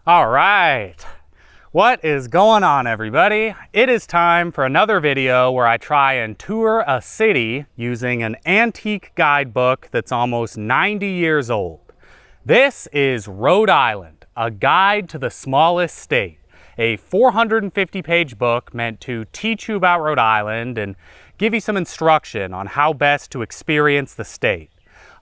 All right, what is going on, everybody? It is time for another video where I try and tour a city using an antique guidebook that's almost 90 years old. This is Rhode Island, a guide to the smallest state, a 450-page book meant to teach you about Rhode Island and give you some instruction on how best to experience the state.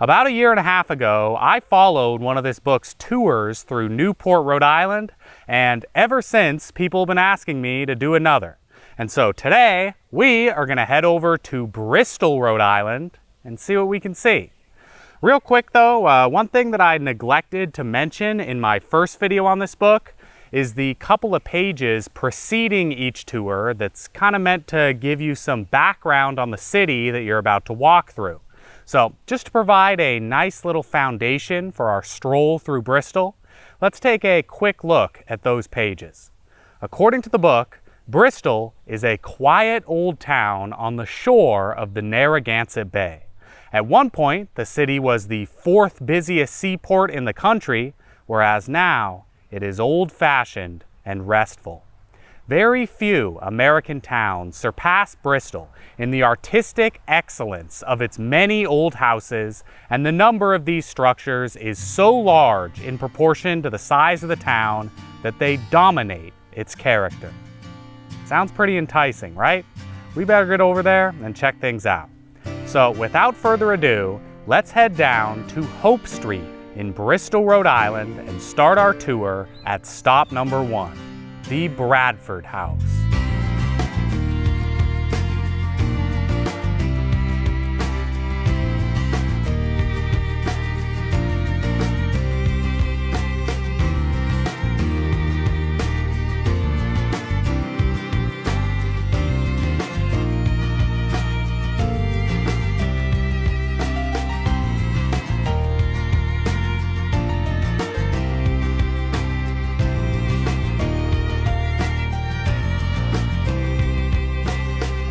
About a year and a half ago, I followed one of this book's tours through Newport, Rhode Island, and ever since, people have been asking me to do another. And so today, we are gonna head over to Bristol, Rhode Island, and see what we can see. Real quick though, one thing that I neglected to mention in my first video on this book is the couple of pages preceding each tour that's kind of meant to give you some background on the city that you're about to walk through. So just to provide a nice little foundation for our stroll through Bristol, let's take a quick look at those pages. According to the book, Bristol is a quiet old town on the shore of the Narragansett Bay. At one point, the city was the fourth busiest seaport in the country, whereas now it is old-fashioned and restful. Very few American towns surpass Bristol in the artistic excellence of its many old houses, and the number of these structures is so large in proportion to the size of the town that they dominate its character. Sounds pretty enticing, right? We better get over there and check things out. So without further ado, let's head down to Hope Street in Bristol, Rhode Island, and start our tour at stop number 1. The Bradford House.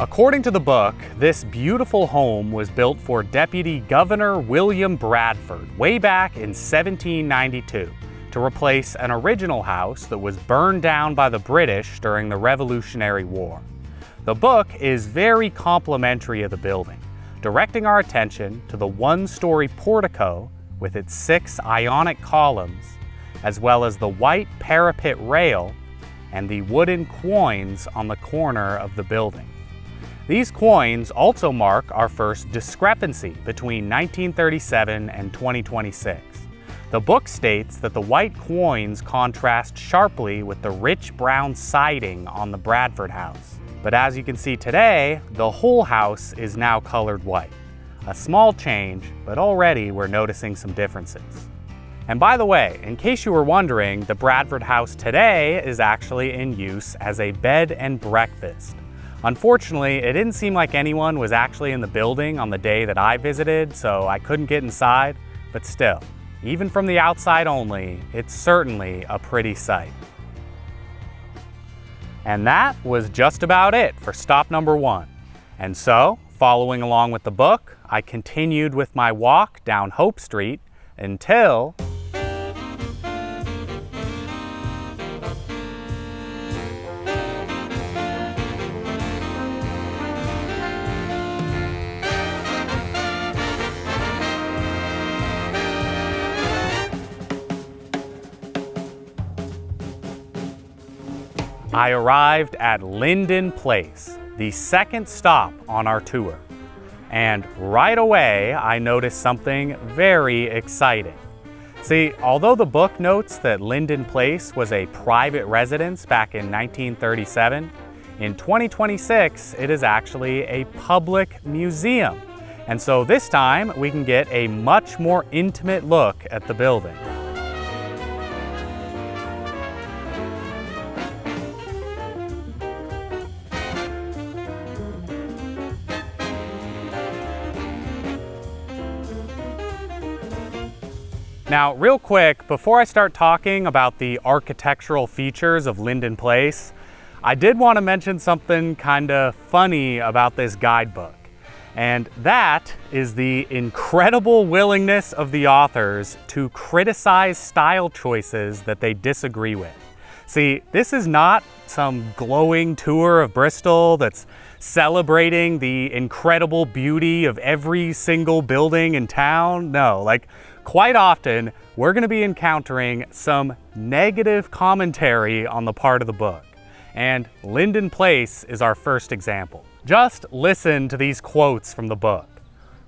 According to the book, this beautiful home was built for Deputy Governor William Bradford way back in 1792 to replace an original house that was burned down by the British during the Revolutionary War. The book is very complimentary of the building, directing our attention to the one-story portico with its 6 Ionic columns, as well as the white parapet rail and the wooden quoins on the corner of the building. These quoins also mark our first discrepancy between 1937 and 2026. The book states that the white quoins contrast sharply with the rich brown siding on the Bradford House. But as you can see today, the whole house is now colored white. A small change, but already we're noticing some differences. And by the way, in case you were wondering, the Bradford House today is actually in use as a bed and breakfast. Unfortunately, it didn't seem like anyone was actually in the building on the day that I visited, so I couldn't get inside, but still, even from the outside only, it's certainly a pretty sight. And that was just about it for stop number 1. And so, following along with the book, I continued with my walk down Hope Street until I arrived at Lynden Place, the second stop on our tour. And right away, I noticed something very exciting. See, although the book notes that Lynden Place was a private residence back in 1937, in 2026, it is actually a public museum. And so this time, we can get a much more intimate look at the building. Now, real quick, before I start talking about the architectural features of Lynden Place, I did want to mention something kind of funny about this guidebook. And that is the incredible willingness of the authors to criticize style choices that they disagree with. See, this is not some glowing tour of Bristol that's celebrating the incredible beauty of every single building in town. No, like quite often, we're gonna be encountering some negative commentary on the part of the book. And Lynden Place is our first example. Just listen to these quotes from the book.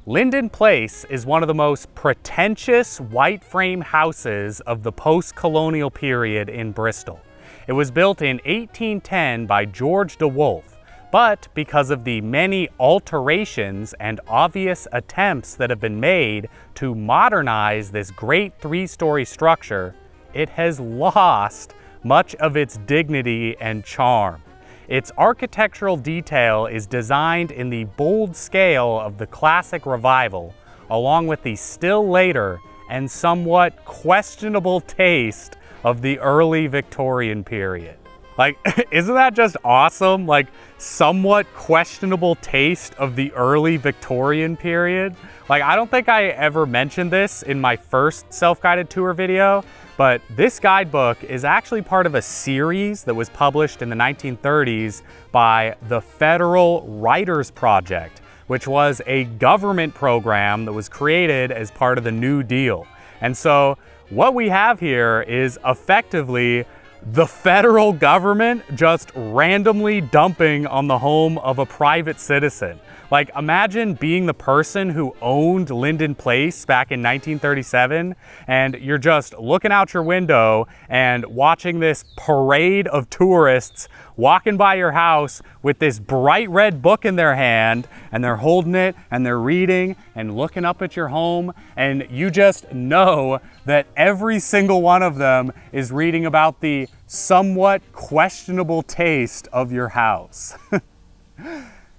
Lynden Place is one of the most pretentious white frame houses of the post-colonial period in Bristol. It was built in 1810 by George de Wolfe, but because of the many alterations and obvious attempts that have been made to modernize this great three-story structure, it has lost much of its dignity and charm. Its architectural detail is designed in the bold scale of the classic revival, along with the still later and somewhat questionable taste of the early Victorian period. Like, isn't that just awesome? Like, somewhat questionable taste of the early Victorian period? Like, I don't think I ever mentioned this in my first self-guided tour video, but this guidebook is actually part of a series that was published in the 1930s by the Federal Writers Project, which was a government program that was created as part of the New Deal. And so what we have here is effectively the federal government just randomly dumping on the home of a private citizen. Like, imagine being the person who owned Lynden Place back in 1937, and you're just looking out your window and watching this parade of tourists walking by your house with this bright red book in their hand, and they're holding it and they're reading and looking up at your home, and you just know that every single one of them is reading about the somewhat questionable taste of your house.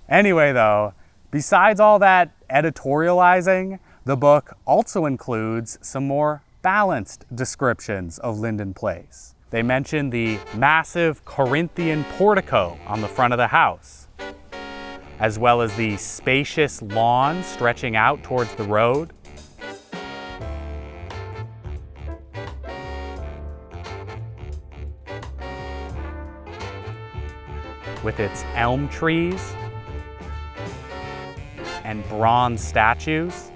Anyway, though, besides all that editorializing, the book also includes some more balanced descriptions of Lynden Place. They mention the massive Corinthian portico on the front of the house, as well as the spacious lawn stretching out towards the road, with its elm trees and bronze statues.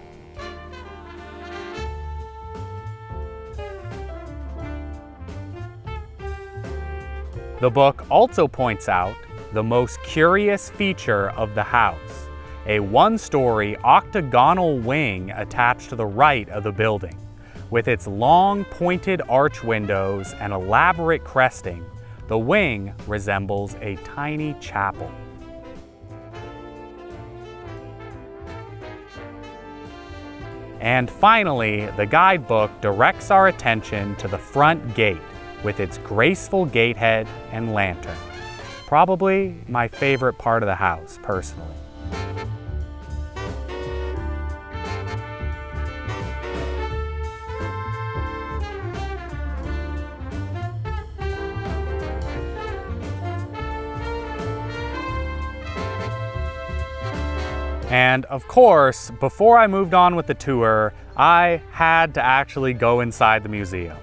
The book also points out the most curious feature of the house, a one-story octagonal wing attached to the right of the building. With its long pointed arch windows and elaborate cresting, the wing resembles a tiny chapel. And finally, the guidebook directs our attention to the front gate with its graceful gatehead and lantern. Probably my favorite part of the house, personally. And of course, before I moved on with the tour, I had to actually go inside the museum.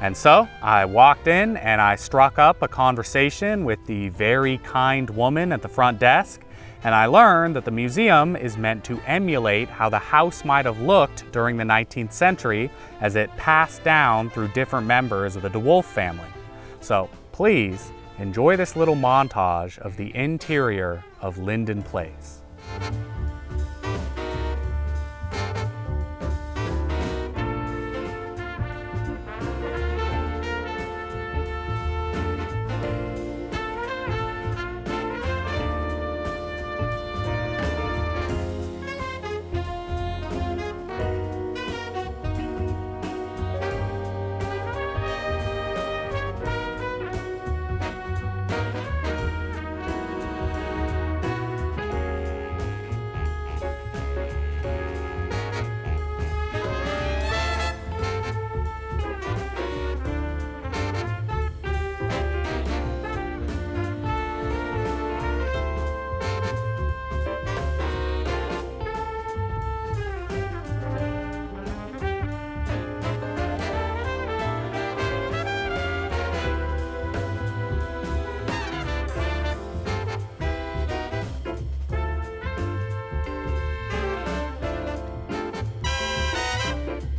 And so I walked in and I struck up a conversation with the very kind woman at the front desk, and I learned that the museum is meant to emulate how the house might have looked during the 19th century as it passed down through different members of the de Wolfe family. So please enjoy this little montage of the interior of Lynden Place.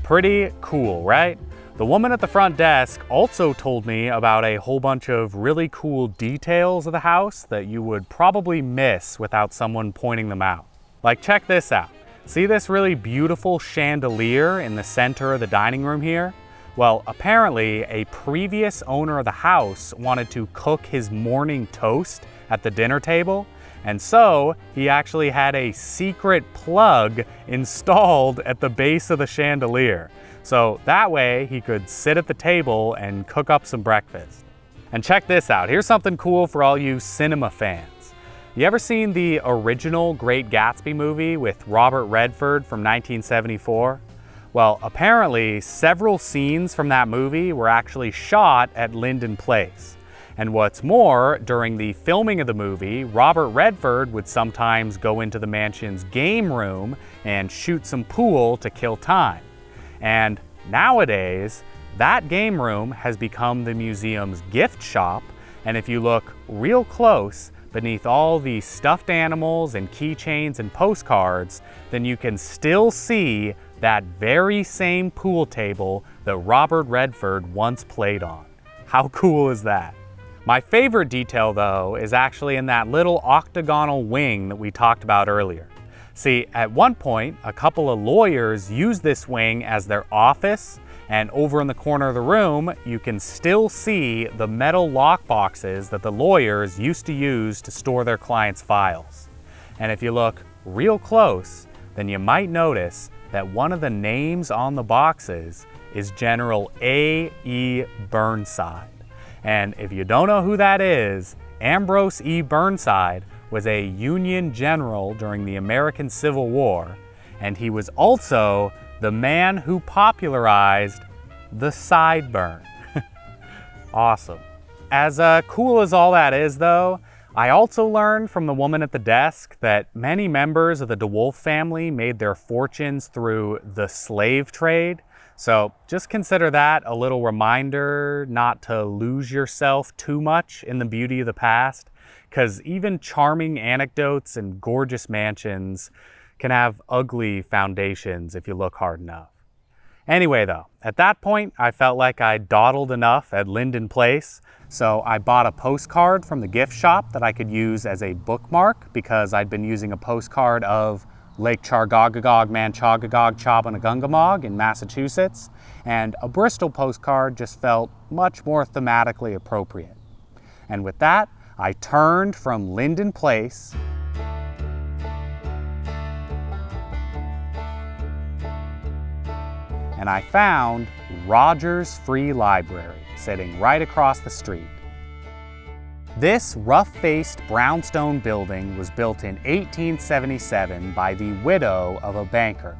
Pretty cool, right? The woman at the front desk also told me about a whole bunch of really cool details of the house that you would probably miss without someone pointing them out. Like, check this out. See this really beautiful chandelier in the center of the dining room here? Well, apparently a previous owner of the house wanted to cook his morning toast at the dinner table, and so he actually had a secret plug installed at the base of the chandelier. So that way he could sit at the table and cook up some breakfast. And check this out, here's something cool for all you cinema fans. You ever seen the original Great Gatsby movie with Robert Redford from 1974? Well, apparently several scenes from that movie were actually shot at Lynden Place. And what's more, during the filming of the movie, Robert Redford would sometimes go into the mansion's game room and shoot some pool to kill time. And nowadays, that game room has become the museum's gift shop, and if you look real close beneath all the stuffed animals and keychains and postcards, then you can still see that very same pool table that Robert Redford once played on. How cool is that? My favorite detail though is actually in that little octagonal wing that we talked about earlier. See, at one point, a couple of lawyers used this wing as their office, and over in the corner of the room, you can still see the metal lock boxes that the lawyers used to use to store their clients' files. And if you look real close, then you might notice that one of the names on the boxes is General A.E. Burnside. And if you don't know who that is, Ambrose E. Burnside was a Union general during the American Civil War, and he was also the man who popularized the sideburn. Awesome. As cool as all that is though, I also learned from the woman at the desk that many members of the DeWolf family made their fortunes through the slave trade. So just consider that a little reminder not to lose yourself too much in the beauty of the past, because even charming anecdotes and gorgeous mansions can have ugly foundations if you look hard enough. Anyway though, at that point I felt like I dawdled enough at Lynden Place, so I bought a postcard from the gift shop that I could use as a bookmark because I'd been using a postcard of Lake Chargogagog Manchagagog Chabanagungumog in Massachusetts, and a Bristol postcard just felt much more thematically appropriate. And with that, I turned from Lynden Place and I found Rogers Free Library sitting right across the street. This rough-faced brownstone building was built in 1877 by the widow of a banker.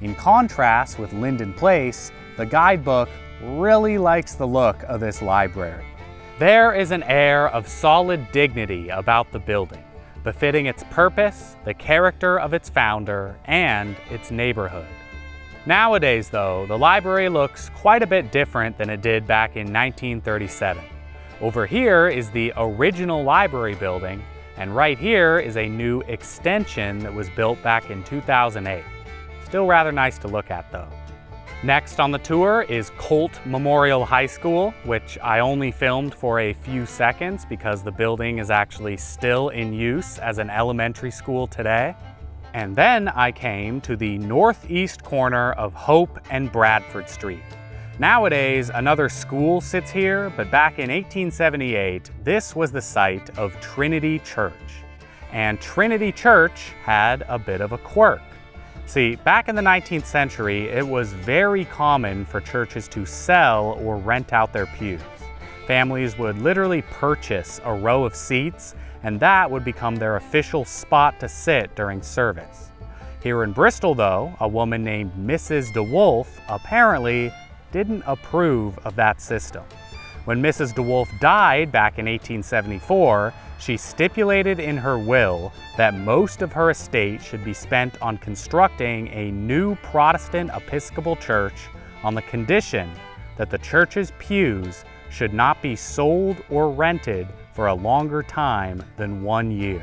In contrast with Lynden Place, the guidebook really likes the look of this library. There is an air of solid dignity about the building, befitting its purpose, the character of its founder, and its neighborhood. Nowadays though, the library looks quite a bit different than it did back in 1937. Over here is the original library building, and right here is a new extension that was built back in 2008. Still rather nice to look at though. Next on the tour is Colt Memorial High School, which I only filmed for a few seconds because the building is actually still in use as an elementary school today. And then I came to the northeast corner of Hope and Bradford Street. Nowadays, another school sits here, but back in 1878, this was the site of Trinity Church. And Trinity Church had a bit of a quirk. See, back in the 19th century, it was very common for churches to sell or rent out their pews. Families would literally purchase a row of seats, and that would become their official spot to sit during service. Here in Bristol though, a woman named Mrs. DeWolf apparently didn't approve of that system. When Mrs. DeWolf died back in 1874, she stipulated in her will that most of her estate should be spent on constructing a new Protestant Episcopal church on the condition that the church's pews should not be sold or rented for a longer time than 1 year.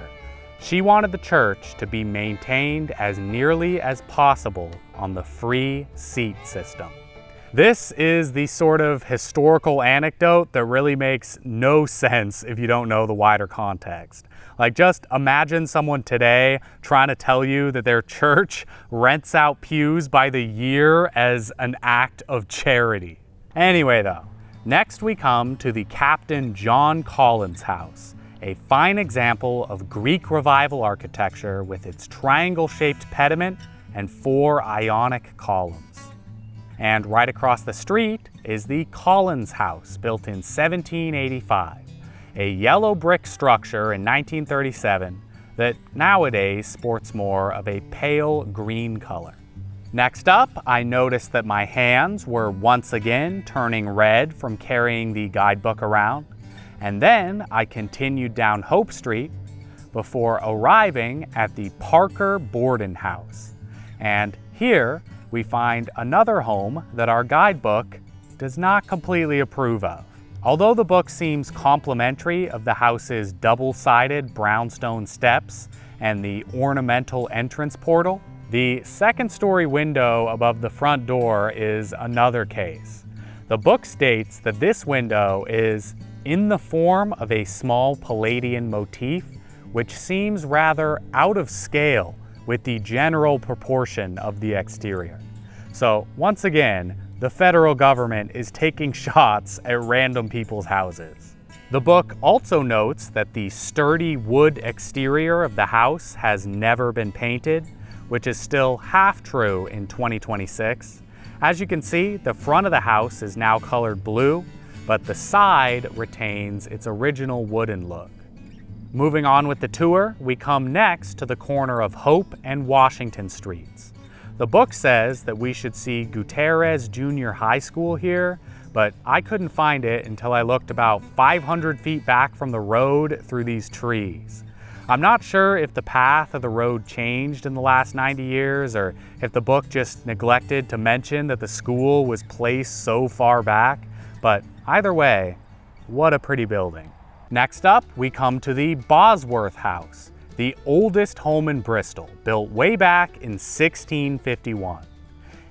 She wanted the church to be maintained as nearly as possible on the free seat system. This is the sort of historical anecdote that really makes no sense if you don't know the wider context. Like, just imagine someone today trying to tell you that their church rents out pews by the year as an act of charity. Anyway though, next we come to the Captain John Collins house, a fine example of Greek Revival architecture with its triangle-shaped pediment and 4 Ionic columns. And right across the street is the Collins house, built in 1785, a yellow brick structure in 1937 that nowadays sports more of a pale green color. Next up, I noticed that my hands were once again turning red from carrying the guidebook around, and then I continued down Hope Street before arriving at the Parker Borden house. And here we find another home that our guidebook does not completely approve of. Although the book seems complimentary of the house's double-sided brownstone steps and the ornamental entrance portal, the second-story window above the front door is another case. The book states that this window is in the form of a small Palladian motif, which seems rather out of scale with the general proportion of the exterior. So once again, the federal government is taking shots at random people's houses. The book also notes that the sturdy wood exterior of the house has never been painted, which is still half true in 2026. As you can see, the front of the house is now colored blue, but the side retains its original wooden look. Moving on with the tour, we come next to the corner of Hope and Washington Streets. The book says that we should see Gutierrez Junior High School here, but I couldn't find it until I looked about 500 feet back from the road through these trees. I'm not sure if the path of the road changed in the last 90 years or if the book just neglected to mention that the school was placed so far back, but either way, what a pretty building. Next up, we come to the Bosworth House, the oldest home in Bristol, built way back in 1651.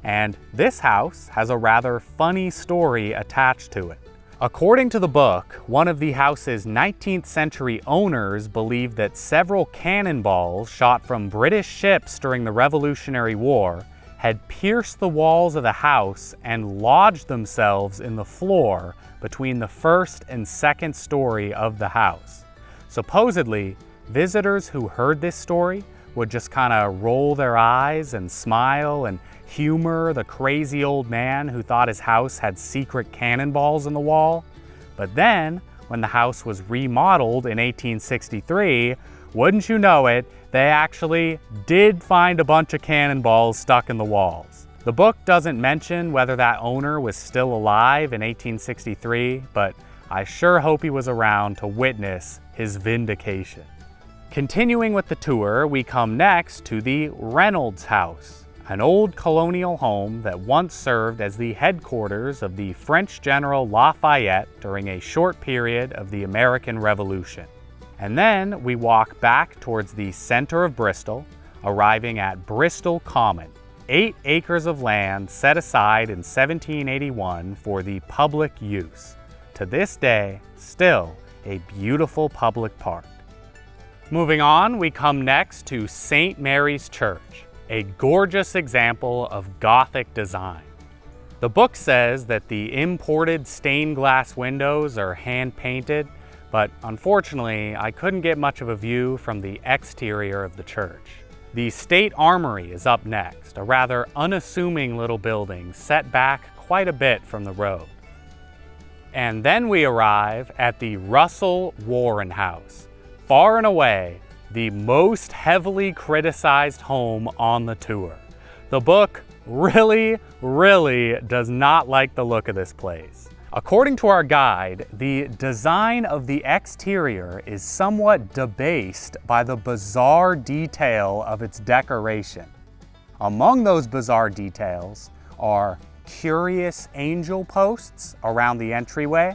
And this house has a rather funny story attached to it. According to the book, one of the house's 19th century owners believed that several cannonballs shot from British ships during the Revolutionary War had pierced the walls of the house and lodged themselves in the floor between the first and second story of the house. Supposedly, visitors who heard this story would just kind of roll their eyes and smile and humor the crazy old man who thought his house had secret cannonballs in the wall. But then, when the house was remodeled in 1863, wouldn't you know it, they actually did find a bunch of cannonballs stuck in the walls. The book doesn't mention whether that owner was still alive in 1863, but I sure hope he was around to witness his vindication. Continuing with the tour, we come next to the Reynolds House, an old colonial home that once served as the headquarters of the French General Lafayette during a short period of the American Revolution. And then we walk back towards the center of Bristol, arriving at Bristol Common, 8 acres of land set aside in 1781 for the public use. To this day, still a beautiful public park. Moving on, we come next to St. Mary's Church, a gorgeous example of Gothic design. The book says that the imported stained glass windows are hand-painted, but unfortunately, I couldn't get much of a view from the exterior of the church. The State Armory is up next, a rather unassuming little building set back quite a bit from the road. And then we arrive at the Russell Warren House, far and away the most heavily criticized home on the tour. The book really does not like the look of this place. According to our guide, the design of the exterior is somewhat debased by the bizarre detail of its decoration. Among those bizarre details are curious angel posts around the entryway,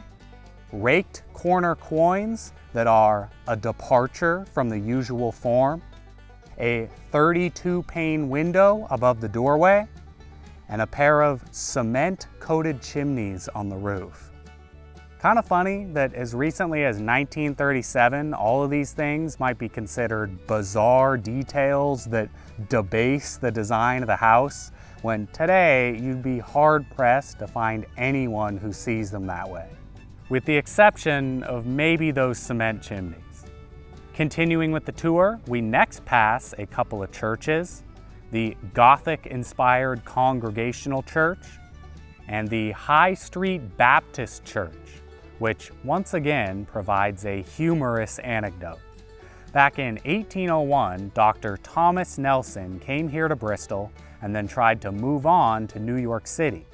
raked corner coins that are a departure from the usual form, a 32-pane window above the doorway, and a pair of cement-coated chimneys on the roof. Kind of funny that as recently as 1937, all of these things might be considered bizarre details that debase the design of the house, when today you'd be hard-pressed to find anyone who sees them that way, with the exception of maybe those cement chimneys. Continuing with the tour, we next pass a couple of churches, the Gothic-inspired Congregational Church and the High Street Baptist Church, which once again provides a humorous anecdote. Back in 1801, Dr. Thomas Nelson came here to Bristol and then tried to move on to New York City.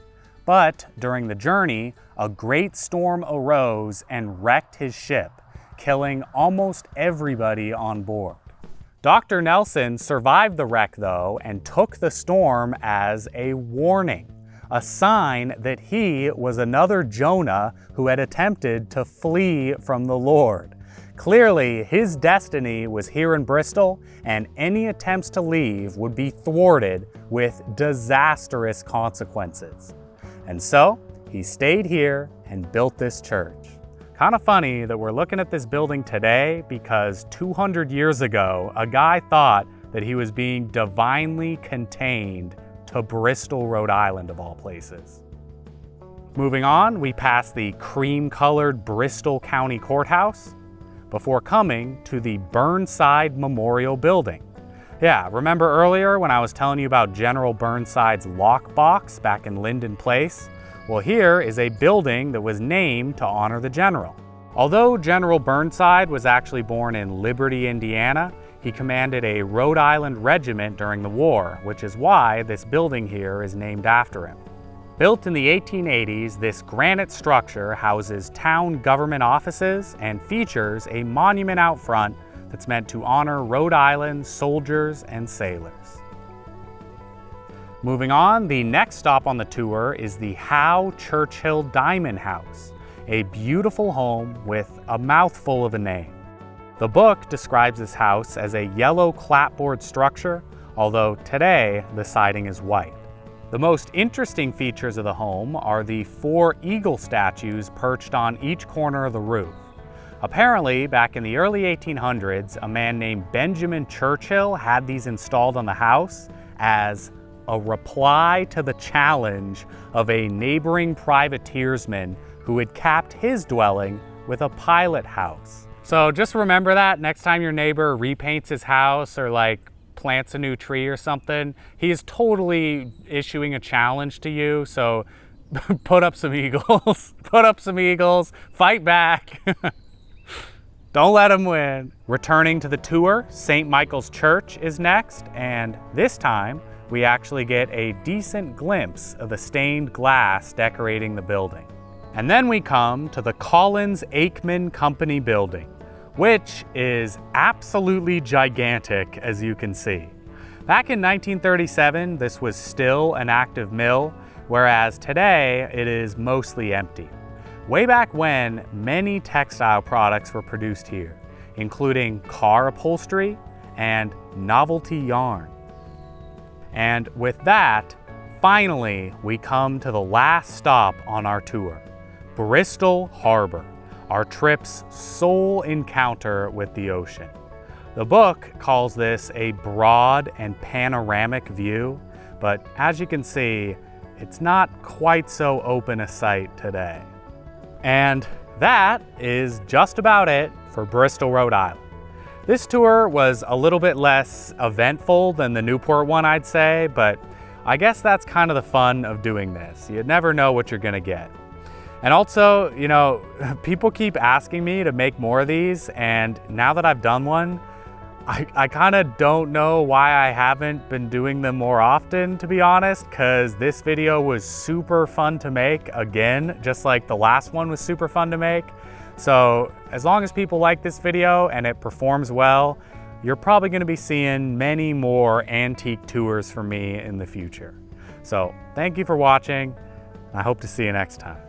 But during the journey, a great storm arose and wrecked his ship, killing almost everybody on board. Dr. Nelson survived the wreck though and took the storm as a warning, a sign that he was another Jonah who had attempted to flee from the Lord. Clearly, his destiny was here in Bristol, and any attempts to leave would be thwarted with disastrous consequences. And so, he stayed here and built this church. Kind of funny that we're looking at this building today because 200 years ago, a guy thought that he was being divinely contained to Bristol, Rhode Island of all places. Moving on, we pass the cream-colored Bristol County Courthouse before coming to the Burnside Memorial Building. Yeah, remember earlier when I was telling you about General Burnside's lockbox back in Lynden Place? Well, here is a building that was named to honor the general. Although General Burnside was actually born in Liberty, Indiana, he commanded a Rhode Island regiment during the war, which is why this building here is named after him. Built in the 1880s, this granite structure houses town government offices and features a monument out front that's meant to honor Rhode Island soldiers and sailors. Moving on, the next stop on the tour is the Howe Churchill Diamond House, a beautiful home with a mouthful of a name. The book describes this house as a yellow clapboard structure, although today the siding is white. The most interesting features of the home are the 4 eagle statues perched on each corner of the roof. Apparently, back in the early 1800s, a man named Benjamin Churchill had these installed on the house as a reply to the challenge of a neighboring privateersman who had capped his dwelling with a pilot house. So just remember that next time your neighbor repaints his house or like plants a new tree or something, he is totally issuing a challenge to you. So put up some eagles, put up some eagles, fight back. Don't let him win. Returning to the tour, St. Michael's Church is next, and this time we actually get a decent glimpse of the stained glass decorating the building. And then we come to the Collins Aikman Company building, which is absolutely gigantic, as you can see. Back in 1937, this was still an active mill, whereas today it is mostly empty. Way back when, many textile products were produced here, including car upholstery and novelty yarn. And with that, finally, we come to the last stop on our tour, Bristol Harbor, our trip's sole encounter with the ocean. The book calls this a broad and panoramic view, but as you can see, it's not quite so open a sight today. And that is just about it for Bristol, Rhode Island. This tour was a little bit less eventful than the Newport one, I'd say, but I guess that's kind of the fun of doing this. You never know what you're gonna get. And also, you know, people keep asking me to make more of these, and now that I've done one, I kind of don't know why I haven't been doing them more often, to be honest, because this video was super fun to make, again, just like the last one was super fun to make. So as long as people like this video and it performs well, you're probably going to be seeing many more antique tours from me in the future. So thank you for watching. I hope to see you next time.